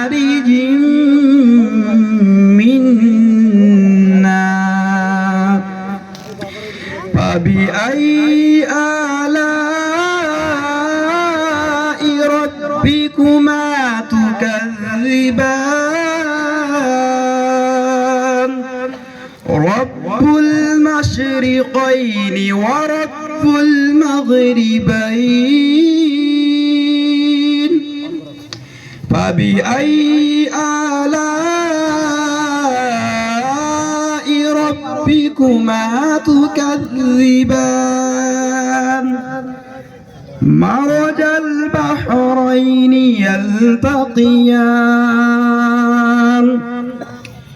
مارج من نار فبأي آلاء ربكما تكذبان رب المشرقين ورب المغربين فبأي آلاء ربكما تكذبان مرج البحرين يلتقيان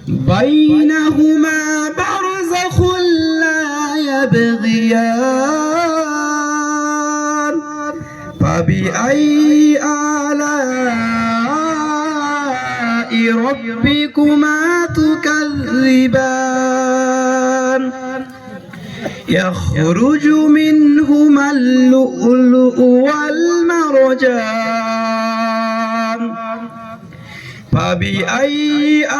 بينهما برزخ لا يبغيان فبأي آلاء ربكما تكذبان يخرج منهما اللؤلؤ والمرجان فبأي آلاء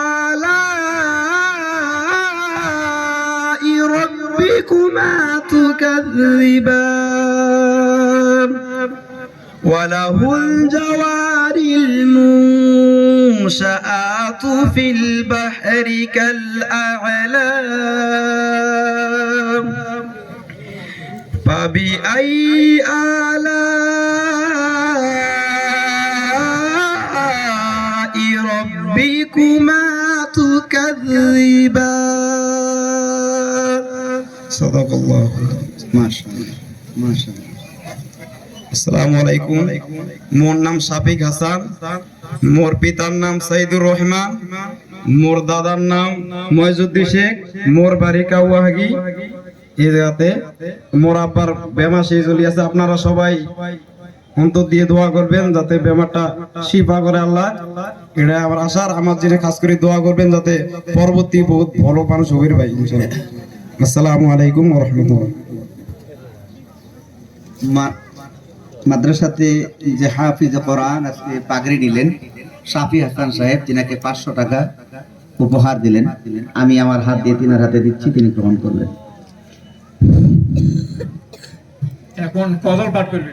ربكما تكذبان وله الجوار المنشآت في البحر كالأعلام فبأي آلاء ربكما تكذبان صدق الله ما شاء الله ما شاء الله আসসালামু আলাইকুম মোর নাম শাফিক হাসান মোর পিতার নাম সাইদুর রহমান মোর দাদার নাম ময়জুদ্দিন শেখ মোর বাড়ি কাউয়াহাগি এই জায়গাতে মোর আব্বার বেমা সেই চলি আছে আপনারা সবাই অন্তর দিয়ে দোয়া করবেন যাতে বেমারটা শিফা করে আল্লাহ এটা আমার আশার আমার জন্য খাস করে দোয়া করবেন যাতে পরবর্তী বহুত ভালো মানুষ হবে ভাই ইনশাআল্লাহ আসসালামু আলাইকুম ওয়া রাহমাতুল্লাহ মাদ্রাসাতে যে হাফিজ কোরআন আজকে পাগড়ি নিলেন শাফি হাসান সাহেব তিনাকে 500 টাকা উপহার দিলেন আমি আমার হাত দিয়ে তিনার হাতে দিচ্ছি তিনি গ্রহণ করলেন এখন কদর পাঠ করবে